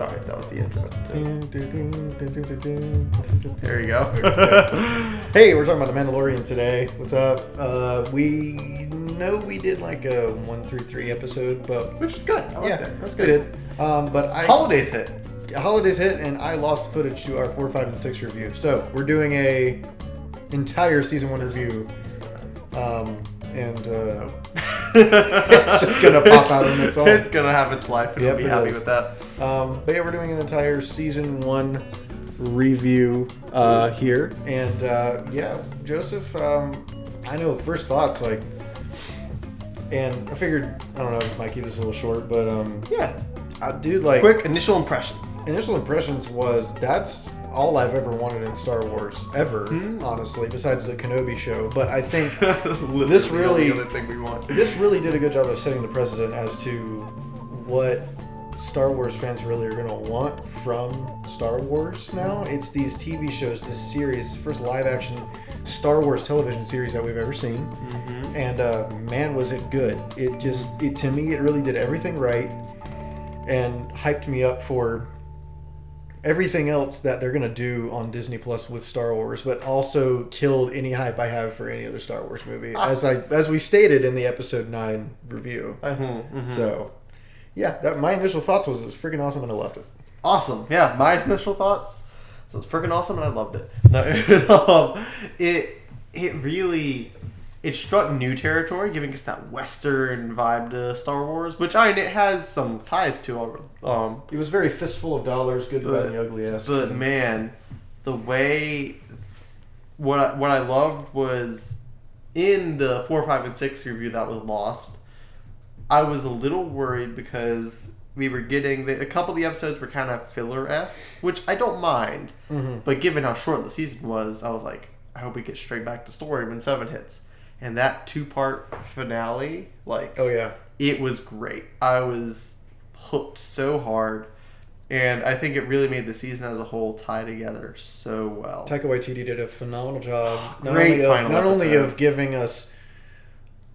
Sorry, that was the intro. There you go. Hey, we're talking about The Mandalorian today. What's up? We know we did like a 1 through 3 episode, but which is good. I like that. That's good. We did. But Holidays hit, and I lost footage to our 4, 5, and 6 review. So we're doing a entire season 1 review. It's just gonna pop out on its own. It's gonna have its life, and I'll be happy with that. But yeah, we're doing an entire season 1 review here, and Joseph. I know first thoughts and I figured I don't know, might keep this a little short, but dude, quick initial impressions. Initial impressions was that's all I've ever wanted in Star Wars ever, honestly, besides the Kenobi show. But I think this really did a good job of setting the precedent as to what Star Wars fans really are going to want from Star Wars now. It's these TV shows, this series, first live action Star Wars television series that we've ever seen. And man, was it good. To me, it really did everything right and hyped me up for everything else that they're going to do on Disney Plus with Star Wars, but also killed any hype I have for any other Star Wars movie, as we stated in the episode 9 review. So, yeah, my initial thoughts was it was freaking awesome and I loved it. Awesome. Yeah, my initial thoughts, so it's freaking awesome and I loved it. No, it really... It struck new territory, giving us that Western vibe to Star Wars, which it has some ties to. It was very fistful of dollars, good, bad, and ugly ass. But man, the way what I loved was in the 4, 5, and 6 review that was lost. I was a little worried because we were getting a couple of the episodes were kind of filler-esque, which I don't mind. But given how short the season was, I was like, I hope we get straight back to story when 7 hits. And that 2-part finale, it was great. I was hooked so hard. And I think it really made the season as a whole tie together so well. Taika Waititi did a phenomenal job. Not only of giving us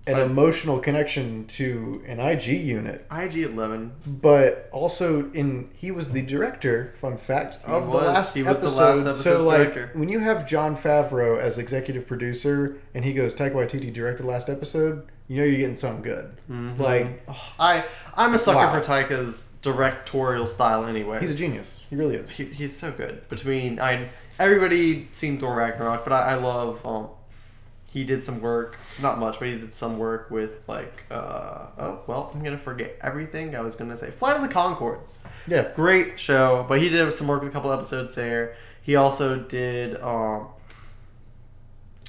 an emotional connection to an IG unit. IG-11. But also, he was the director, fun fact, of the last episode. He was the last episode's director. When you have Jon Favreau as executive producer, and he goes, Taika Waititi directed the last episode, you know you're getting something good. I'm a sucker for Taika's directorial style anyway. He's a genius. He really is. He's so good. Everybody seen Thor Ragnarok, but I love... He did some work, not much, but he did some work with I'm going to forget everything I was going to say. Flight of the Conchords. Yeah. Great show, but he did some work with a couple episodes there. He also did,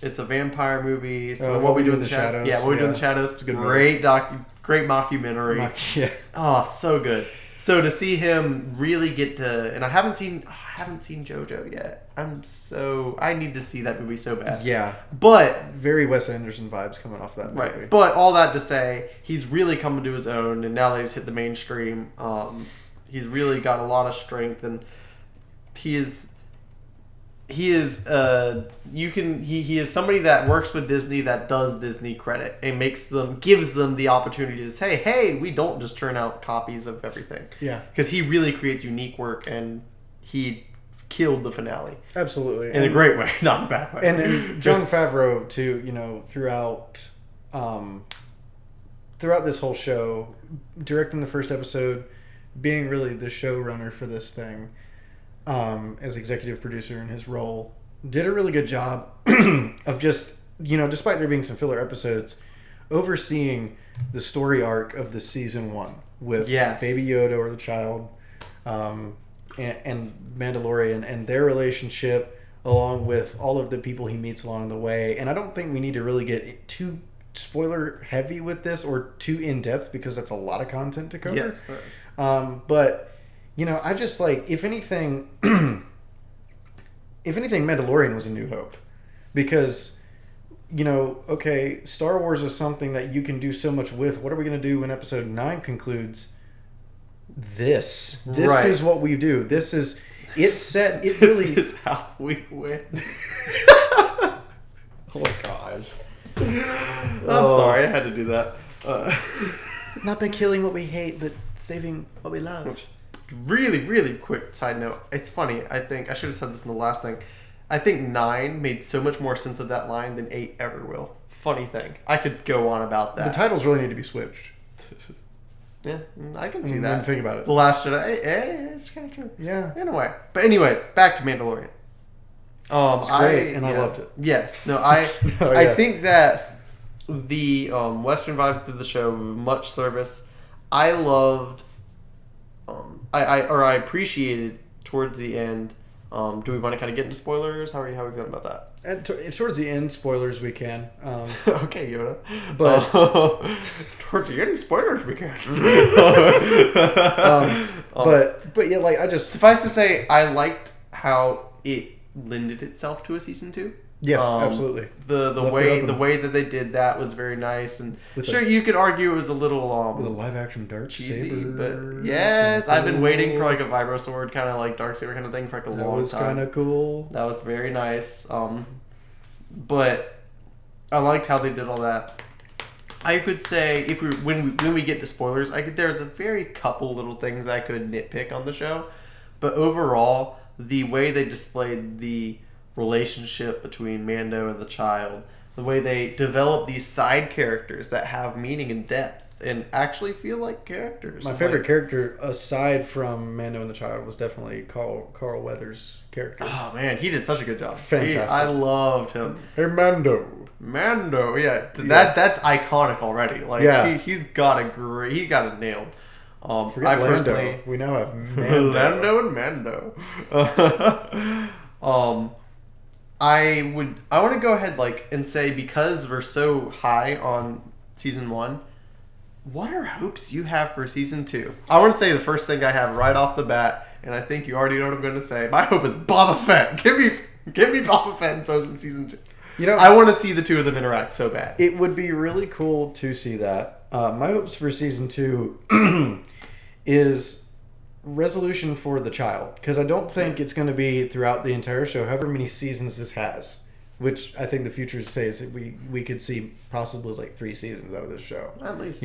it's a vampire movie, so What We Do in the Shadows. Yeah, What We Do in the Shadows. Great mockumentary. Oh, so good. So to see him really get to, and I haven't seen JoJo yet. I need to see that movie so bad. Yeah. But very Wes Anderson vibes coming off that movie. Right. But all that to say, he's really coming to his own, and now that he's hit the mainstream, he's really got a lot of strength, and he is somebody that works with Disney, that does Disney credit and gives them the opportunity to say, hey, we don't just turn out copies of everything. Yeah. Because he really creates unique work, and he killed the finale. Absolutely. In a great way, not a bad way. And Jon Favreau too, throughout this whole show, directing the first episode, being really the showrunner for this thing, as executive producer in his role, did a really good job of just, despite there being some filler episodes, overseeing the story arc of the season 1 with Baby Yoda or the child, and Mandalorian and their relationship, along with all of the people he meets along the way. And I don't think we need to really get too spoiler heavy with this or too in depth, because that's a lot of content to cover. Yes. But I just if anything, Mandalorian was a new hope, because Star Wars is something that you can do so much with. What are we going to do when episode 9 concludes? This is what we do. This is how we win. Oh my gosh. I'm sorry, I had to do that. Not by killing what we hate, but saving what we love. really, really quick side note. It's funny. I think I should have said this in the last thing. I think 9 made so much more sense of that line than 8 ever will. Funny thing. I could go on about that. The titles really need to be switched. Yeah, I can see that. Think about it. The Last Jedi. It's kind of true. Yeah. In a way. But anyway, back to Mandalorian. It's great, I loved it. Yes. No, I I think that the Western vibes to the show were much service. I loved I appreciated towards the end. Do we want to kind of get into spoilers? How are we feeling about that? Towards the end, spoilers we can. Okay, Yoda. But towards the end, spoilers we can. But yeah, like I just suffice to say, I liked how it lended itself to a season 2. Yes, absolutely. The way that they did that was very nice, and sure you could argue it was a little with a live action dark cheesy, saber. but yes, I've been waiting for like a vibro sword kind of like dark saber kind of thing for like a long time. That was kind of cool. That was very nice. But I liked how they did all that. I could say when we get to spoilers, there's a very couple little things I could nitpick on the show, but overall the way they displayed the relationship between Mando and the child, the way they develop these side characters that have meaning and depth and actually feel like characters. My favorite character aside from Mando and the child was definitely Carl Weathers' character. Oh man, he did such a good job. Fantastic. I loved him. Hey Mando, yeah. That's iconic already. Like he's got it nailed. Forget Lando. We now have Mando. Lando and Mando. I want to go ahead and say, because we're so high on season 1, what are hopes you have for season 2? I want to say the first thing I have right off the bat, and I think you already know what I'm going to say. My hope is Boba Fett. Give me Boba Fett in season 2. I want to see the two of them interact so bad. It would be really cool to see that. My hopes for season 2 is resolution for the child, because I don't think it's going to be throughout the entire show, however many seasons this has, which I think the future says that we could see possibly 3 seasons out of this show at least.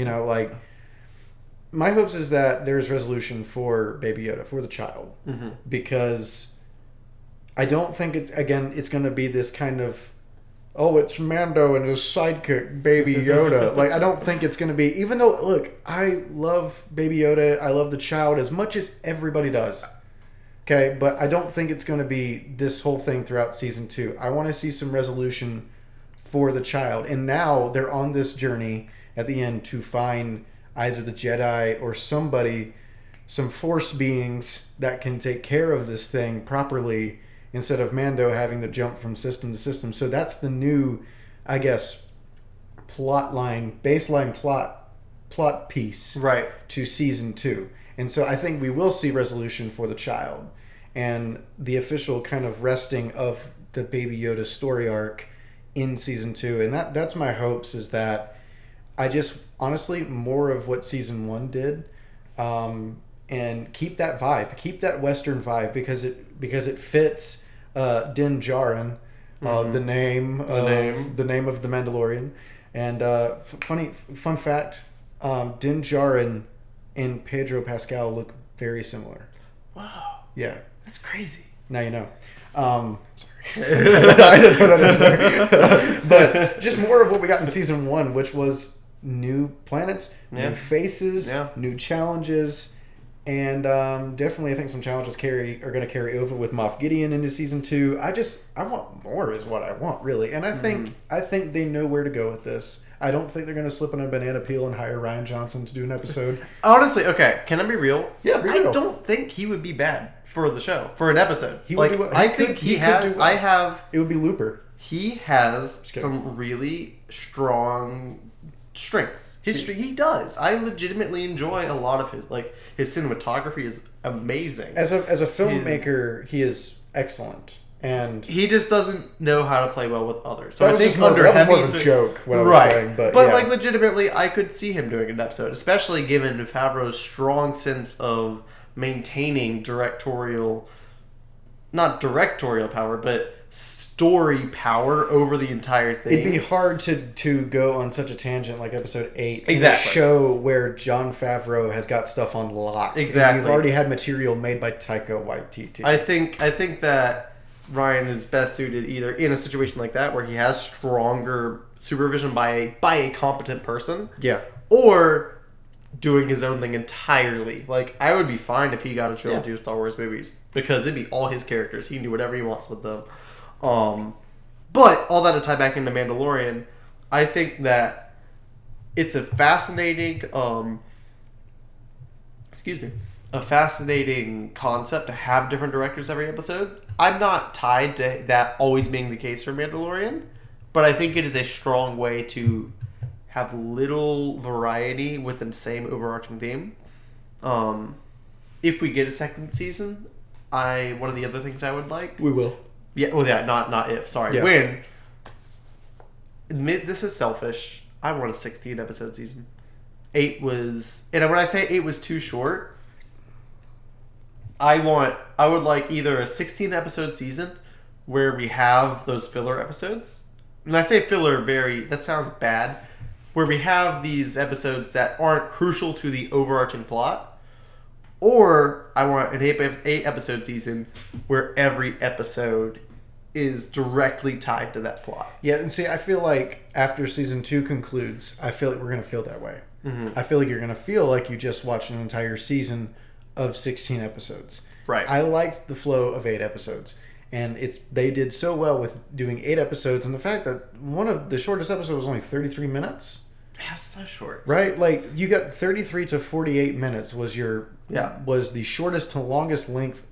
My hopes is that there's resolution for Baby Yoda, for the child, because I don't think it's going to be this kind of, oh, it's Mando and his sidekick, Baby Yoda. I don't think it's going to be... Even though, look, I love Baby Yoda, I love the child as much as everybody does. Okay? But I don't think it's going to be this whole thing throughout Season 2. I want to see some resolution for the child. And now they're on this journey at the end to find either the Jedi or somebody, some Force beings that can take care of this thing properly, instead of Mando having to jump from system to system. So that's the new, I guess, baseline plot piece to season 2. And so I think we will see resolution for the child and the official kind of resting of the Baby Yoda story arc in season 2. And that's my hopes, is that I just, honestly, more of what season 1 did, and keep that vibe, keep that Western vibe, because it fits Din Djarin, the name of the Mandalorian. And fun fact, Din Djarin and Pedro Pascal look very similar. Wow. Yeah. That's crazy. Now you know. Sorry. I didn't throw that in there. But just more of what we got in season 1, which was new planets, new faces, new challenges. And definitely I think some challenges are going to carry over with Moff Gideon into season 2. I want more is what I want, really. And I think they know where to go with this. I don't think they're going to slip on a banana peel and hire Rian Johnson to do an episode. Honestly, okay, can I be real? Yeah, be real. I don't think he would be bad for the show, for an episode. He would do well. I think he has. It would be Looper. He has some really strong strengths. He does. I legitimately enjoy a lot of his cinematography is amazing. As a filmmaker, he is excellent. And he just doesn't know how to play well with others. So I think that was more of a joke, what I was saying. But legitimately, I could see him doing an episode, especially given Favreau's strong sense of maintaining not directorial power, but story power over the entire thing. It'd be hard to go on such a tangent like episode 8. Exactly. A show where Jon Favreau has got stuff on lock. Exactly. And you've already had material made by Taika Waititi. I think that Ryan is best suited either in a situation like that where he has stronger supervision by a competent person. Yeah. Or doing his own thing entirely. Like, I would be fine if he got a trilogy of Star Wars movies because it'd be all his characters. He can do whatever he wants with them. But all that to tie back into Mandalorian, I think that it's a fascinating concept to have different directors every episode. I'm not tied to that always being the case for Mandalorian, but I think it is a strong way to have little variety within the same overarching theme. If we get a second season, one of the other things I would like... We will. Yeah, well, yeah, not if, sorry. Yeah. When. Admit this is selfish. I want a 16-episode season. 8 was... And when I say 8 was too short, I would like either a 16-episode season where we have those filler episodes. When I say filler, that sounds bad. Where we have these episodes that aren't crucial to the overarching plot. Or I want an 8-episode season where every episode is directly tied to that plot. Yeah, and see, I feel like after season 2 concludes, I feel like we're going to feel that way. Mm-hmm. I feel like you're going to feel like you just watched an entire season of 16 episodes. Right. I liked the flow of 8 episodes. And they did so well with doing 8 episodes, and the fact that one of the shortest episodes was only 33 minutes. Yeah, so short. Right? Like, you got 33 to 48 minutes was the shortest to longest length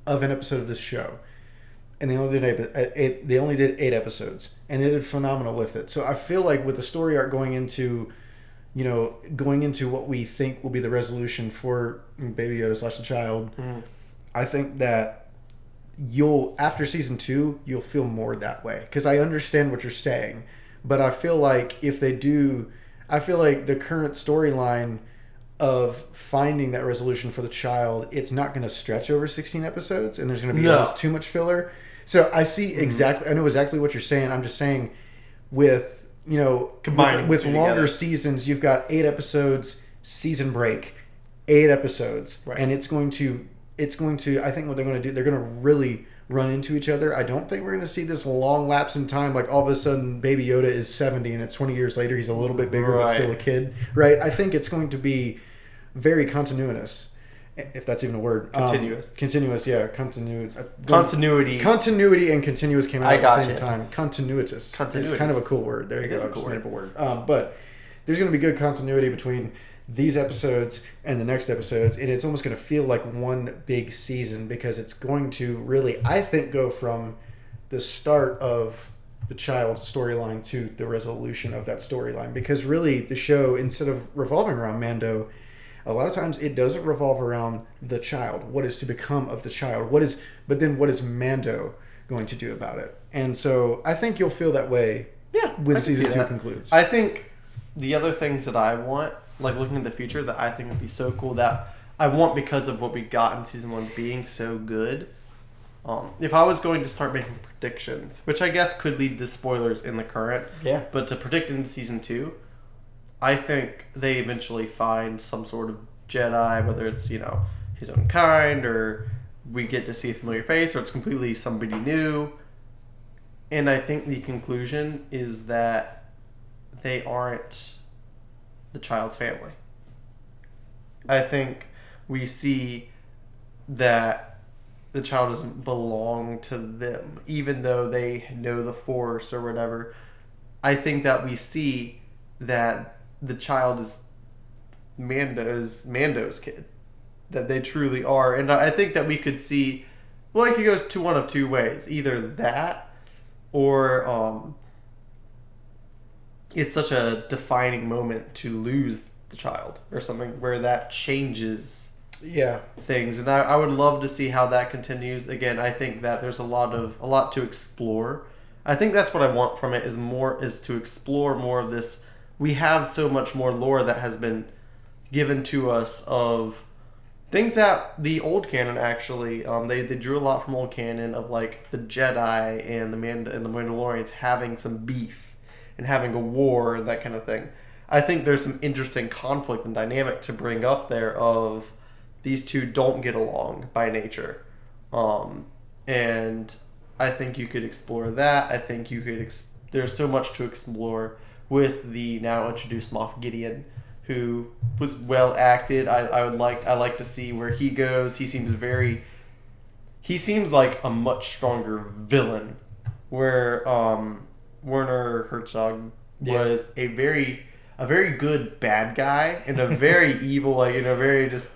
of an episode of this show. And they only did 8 episodes. And they did phenomenal with it. So I feel like with the story arc going into what we think will be the resolution for Baby Yoda / the child, I think that after season 2, you'll feel more that way. Because I understand what you're saying. But I feel like the current storyline of finding that resolution for the child, it's not going to stretch over 16 episodes, and there's going to be almost too much filler. So I see I know exactly what you're saying. I'm just saying with longer seasons, you've got 8 episodes, season break, 8 episodes, right. And it's going to, I think what they're going to do, they're going to really run into each other. I don't think we're going to see this long lapse in time, like all of a sudden Baby Yoda is 70 and it's 20 years later he's a little bit bigger but still a kid, right? I think it's going to be very continuous, if that's even a word. Continuous, yeah. Continuity and continuous came out at the same time. Continuous. It's kind of a cool word. There you go. Cool word. But there's going to be good continuity between these episodes and the next episodes, and it's almost going to feel like one big season because it's going to really, I think, go from the start of the child's storyline to the resolution of that storyline, because really the show, instead of revolving around Mando, a lot of times it doesn't revolve around the child, what is to become of the child, but then what is Mando going to do about it? And so I think you'll feel that way when season 2 concludes. I think the other things that I want, like looking at the future, that I think would be so cool, that I want because of what we got in season 1 being so good. If I was going to start making predictions, which I guess could lead to spoilers in the current, but to predict into season 2, I think they eventually find some sort of Jedi, whether it's, his own kind, or we get to see a familiar face, or it's completely somebody new. And I think the conclusion is that they aren't the child's family. I think we see that the child doesn't belong to them, even though they know the Force or whatever. I think that we see that the child is Mando's kid, that they truly are. And I think that we could see, it could go to one of two ways. Either that, or it's such a defining moment to lose the child or something where that changes things. And I would love to see how that continues. Again, I think that there's a lot to explore. I think that's what I want from it, is to explore more of this. We have so much more lore that has been given to us of things that the old canon actually, they drew a lot from old canon of like the Jedi and the Mandalorians having some beef and having a war and that kind of thing. I think there's some interesting conflict and dynamic to bring up there of these two don't get along by nature. And I think you could explore that. I think you could there's so much to explore with the now introduced Moff Gideon, who was well acted. I like to see where he goes. He seems like a much stronger villain, where Werner Herzog was a very good bad guy and a very evil, like, very just,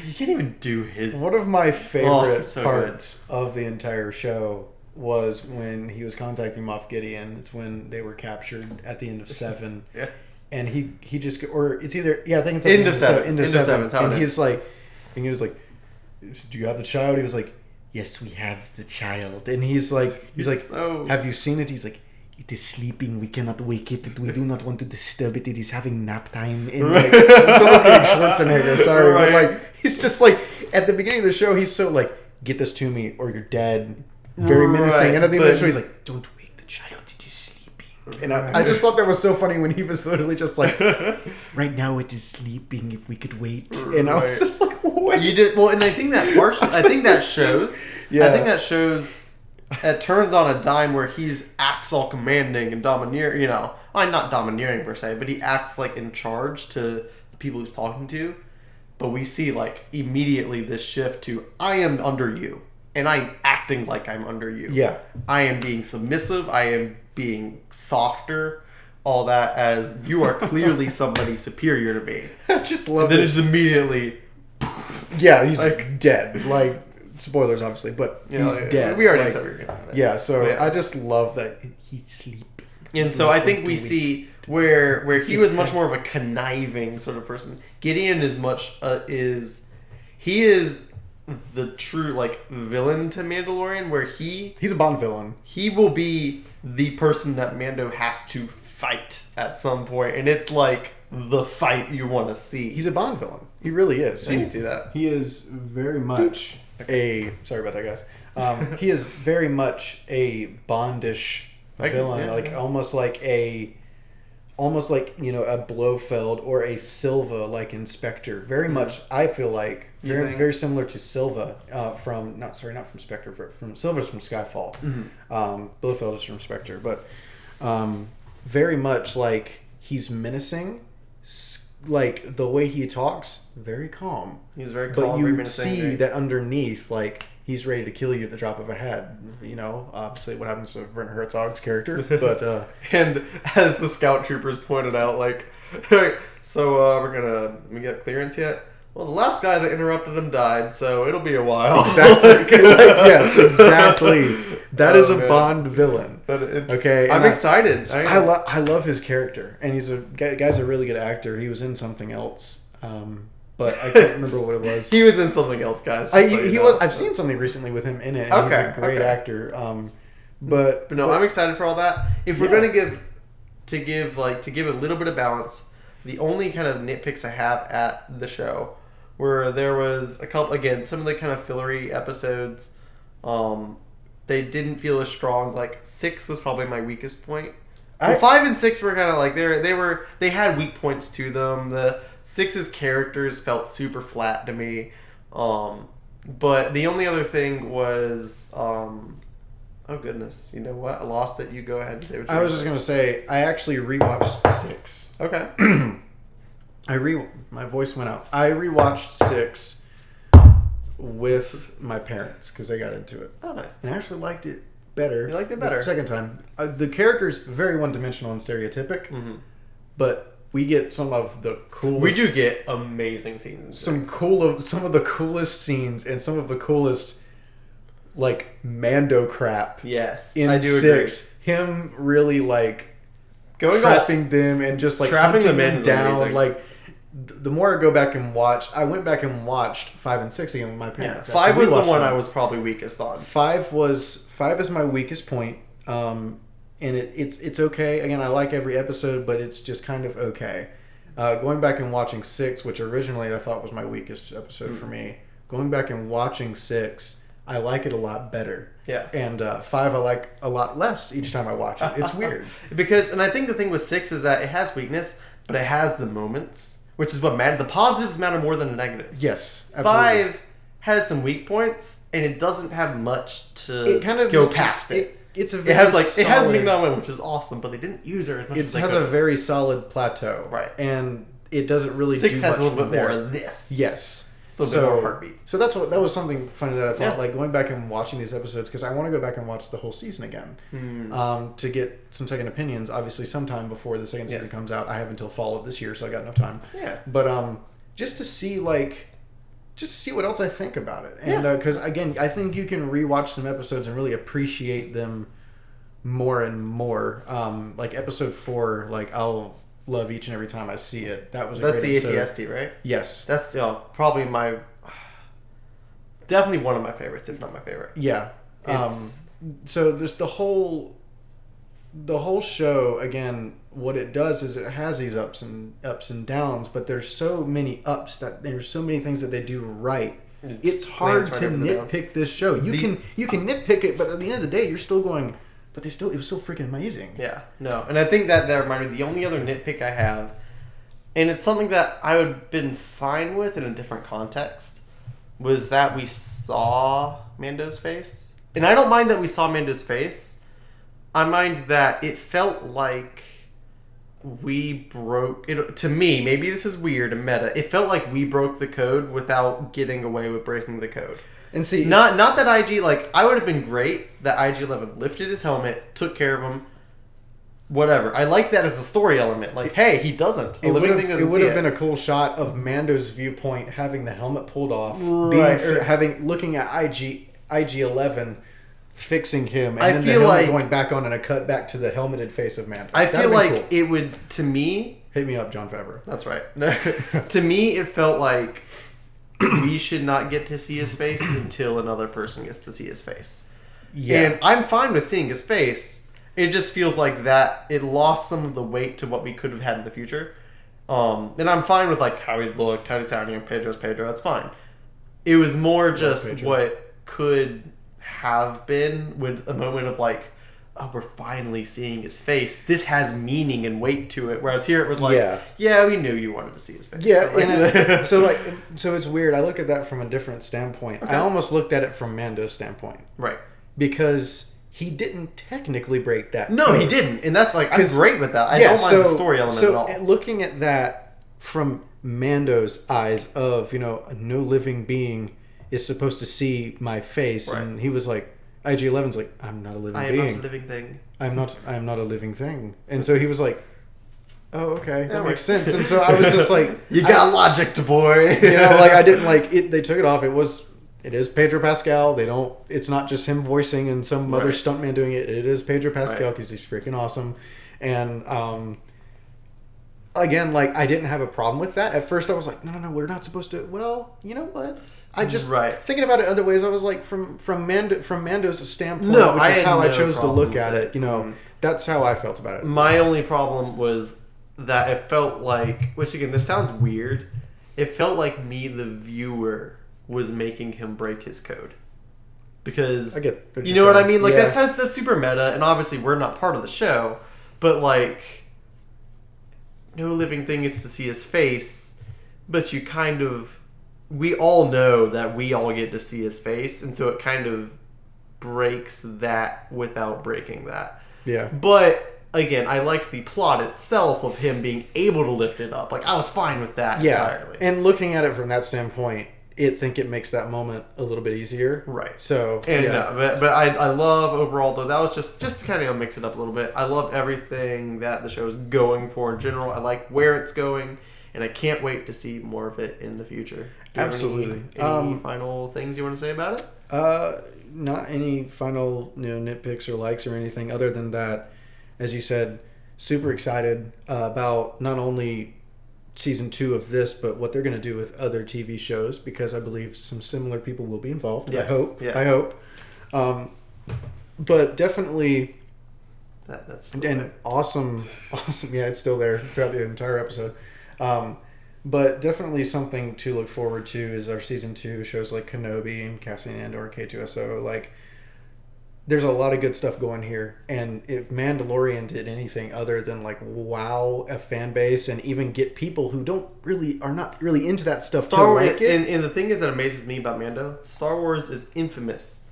you can't even do his. One of my favorite parts of the entire show was when he was contacting Moff Gideon. It's when they were captured at the end of 7. Yes. And he just, or it's either, I think it's end of 7. End of 7. And he was like, do you have the child? He was like, yes, we have the child. And he's like, have you seen it? He's like, it is sleeping. We cannot wake it. We do not want to disturb it. It is having nap time. And like, it's almost getting Schwarzenegger. Sorry, right. But like, he's just like, at the beginning of the show, he's so like, get this to me or you're dead. Very menacing. Right. And at the end of the show, he's like, don't wake the child. It is sleeping. And I just thought that was so funny when he was literally just like, right now it is sleeping. If we could wait. And I was just like, what? You did well, and I think that shows. Yeah. I think that shows. It turns on a dime where he's acts all commanding and domineering. Not domineering per se, but he acts like in charge to the people he's talking to. But we see like immediately this shift to I am under you, and I'm acting like I'm under you. Yeah, I am being submissive. I am being softer. All that as you are clearly somebody superior to me. I just love it. Then it's immediately. Yeah, he's like dead. Like. Spoilers, obviously, but he's dead. We already said we were going to have that. Yeah, so I just love that he's sleeping. And so I think we see where he was much more of a conniving sort of person. Gideon is he is the true like villain to Mandalorian, where he's a Bond villain. He will be the person that Mando has to fight at some point, and it's like the fight you want to see. He's a Bond villain. He really is. I can see that. He is very much sorry about that, guys. He is very much a Bondish villain, almost like a Blofeld or a Silva like Inspector. Very much, I feel like very similar to Silva not from Spectre, from Silva's from Skyfall. Mm-hmm. Blofeld is from Spectre, but very much like he's menacing. Like the way he talks, very calm. He's very calm. But you see that underneath, like he's ready to kill you at the drop of a hat. Obviously, what happens to Werner Herzog's character. But and as the scout troopers pointed out, like, so we get clearance yet? Well, the last guy that interrupted him died, so it'll be a while. Exactly. Yes, exactly. That is a Bond villain. Okay, I'm excited. I love his character, and he's guy's a really good actor. He was in something else, but I can't remember what it was. He was in something else, guys. I've seen something recently with him in it. And he's a great actor. But no, I'm excited for all that. If we're going to give a little bit of balance, the only kind of nitpicks I have at the show, where there was a couple, again, some of the kind of fillery episodes, they didn't feel as strong. Like 6 was probably my weakest point. 5 and 6 were kind of like they had weak points to them. The 6's characters felt super flat to me. But the only other thing was, oh goodness, you know what? I lost it. You go ahead and say what you I was just gonna say I actually rewatched 6. Okay. My voice went out. I rewatched 6 with my parents because they got into it. Oh, nice. And I actually liked it better. You liked it better? The second time. The character's very one-dimensional and stereotypic, but we get some of the coolest... We do get amazing scenes. Some of the coolest scenes and some of the coolest, like, Mando crap. Yes, I do 6. Agree. Him really, like, trapping them and just, like, trapping them down. Amazing. Like, the more I go back and watch, I went back and watched 5 and 6 again with my parents. Yeah, 5 was the one I was probably weakest on. 5 is my weakest point, and it's okay. Again, I like every episode, but it's just kind of okay. Going back and watching 6, which originally I thought was my weakest episode for me. Going back and watching 6, I like it a lot better. Yeah. And 5 I like a lot less each time I watch it. It's weird. And I think the thing with 6 is that it has weakness, but it has the moments, which is what matters. The positives matter more than the negatives. Yes, absolutely. 5 has some weak points, and it doesn't have much to go past it. It has Ming-Na, which is awesome, but they didn't use her as much as they could. It has a very solid plateau. Right. And it doesn't really 6 do has much a little bit there. more of this. Yes. It's a little bit more heartbeat. So that was something funny that I thought, like going back and watching these episodes, because I want to go back and watch the whole season again to get some second opinions. Obviously, sometime before the second season comes out. I have until fall of this year, so I got enough time. Yeah. But just to see what else I think about it. And because, again, I think you can rewatch some episodes and really appreciate them more and more. Like episode 4, like I'll love each and every time I see it. That's the ATST, right? Yes. That's probably definitely one of my favorites, if not my favorite. Yeah. So there's the whole show, again, what it does is it has these ups and downs, but there's so many ups that there's so many things that they do right. It's hard to nitpick this show. You can nitpick it, but at the end of the day, you're still going, but it was so freaking amazing. Yeah, no. And I think that reminded me, the only other nitpick I have, and it's something that I would have been fine with in a different context, was that we saw Mando's face. And I don't mind that we saw Mando's face. I mind that it felt like we broke it. To me, maybe this is weird and meta, it felt like we broke the code without getting away with breaking the code. And see, not that IG, like, I would have been great that IG-11 lifted his helmet, took care of him, whatever. I like that as a story element. Like, hey, he doesn't. It would have been a cool shot of Mando's viewpoint, having the helmet pulled off, looking at IG-11 fixing him, and then the helmet going back on, and a cut back to the helmeted face of Mando. I feel like it would, to me... Hit me up, Jon Favreau. That's right. To me, it felt like we should not get to see his face until another person gets to see his face. Yeah. And I'm fine with seeing his face. It just feels like that it lost some of the weight to what we could have had in the future. And I'm fine with like how he looked, how he sounded, Pedro's Pedro, that's fine. It was more just what could have been with a moment of like, oh, we're finally seeing his face. This has meaning and weight to it. Whereas here it was like, yeah we knew you wanted to see his face. Yeah, so it's weird. I look at that from a different standpoint. Okay. I almost looked at it from Mando's standpoint. Right. Because he didn't technically break that No, code. He didn't. And that's like, I'm great with that. I don't mind the story element at all. So looking at that from Mando's eyes of, no living being is supposed to see my face. Right. And he was like, IG-11's like, I'm not a living being. I am not a living thing. I am not a living thing. And so he was like, oh, okay, that makes sense. And so I was just like, you got logic, boy. I didn't like it. They took it off. It is Pedro Pascal. It's not just him voicing and some other stuntman doing it. It is Pedro Pascal because he's freaking awesome. And again, like, I didn't have a problem with that. At first I was like, no, we're not supposed to. Well, you know what? I just thinking about it other ways. I was like, from Mando's standpoint, which is how I chose to look at it. That's how I felt about it. My only problem was that it felt like, which again, this sounds weird. It felt like me, the viewer, was making him break his code. Because you know what I mean? Like that's super meta, and obviously we're not part of the show, but like, no living thing is to see his face, but you kind of. We all know that we all get to see his face, and so it kind of breaks that without breaking that. Yeah. But, again, I liked the plot itself of him being able to lift it up. Like, I was fine with that entirely. And looking at it from that standpoint, it makes that moment a little bit easier. Right. So, and but I love overall, though, that was just to kind of mix it up a little bit. I love everything that the show's going for in general. I like where it's going. And I can't wait to see more of it in the future. Absolutely. Any final things you want to say about it? Not any final nitpicks or likes or anything other than that, as you said, super excited about not only season 2 of this, but what they're going to do with other TV shows, because I believe some similar people will be involved. Yes. I hope. But definitely that's awesome. Yeah, it's still there throughout the entire episode. But definitely something to look forward to is our season 2 shows like Kenobi and Cassian Andor, K2SO. Like, there's a lot of good stuff going here, and if Mandalorian did anything other than like wow a fan base and even get people who are not really into that stuff Star Wars, like it. and the thing is that amazes me about Mando, Star Wars is infamous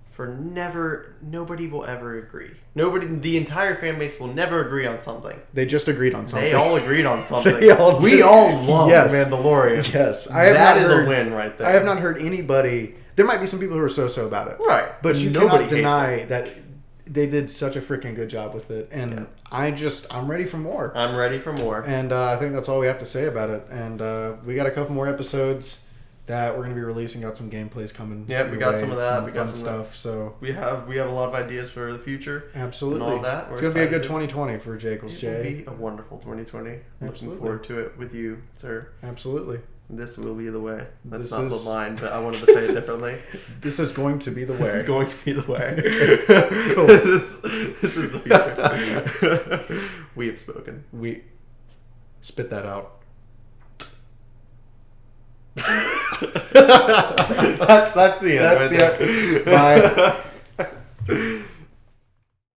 for nobody will ever agree. The entire fan base will never agree on something. They just agreed on something. They all agreed on something. We all love Mandalorian. Yes, that is a win right there. I have not heard anybody. There might be some people who are so about it, right? But you cannot deny that they did such a freaking good job with it, and I'm ready for more. I'm ready for more, and I think that's all we have to say about it. And we got a couple more episodes that we're going to be releasing. Got some gameplays coming. Yeah, we got some of that. We got some stuff. So we have a lot of ideas for the future. Absolutely, and all that. It's going to be a good 2020 for Jekyll's J. It'll be a wonderful 2020. Looking forward to it with you, sir. Absolutely. This will be the way. That's not the line, but I wanted to say it differently. This is going to be the way. This is going to be the way. Cool. This is the future. We have spoken. We spit that out. That's the end. That's it. Bye.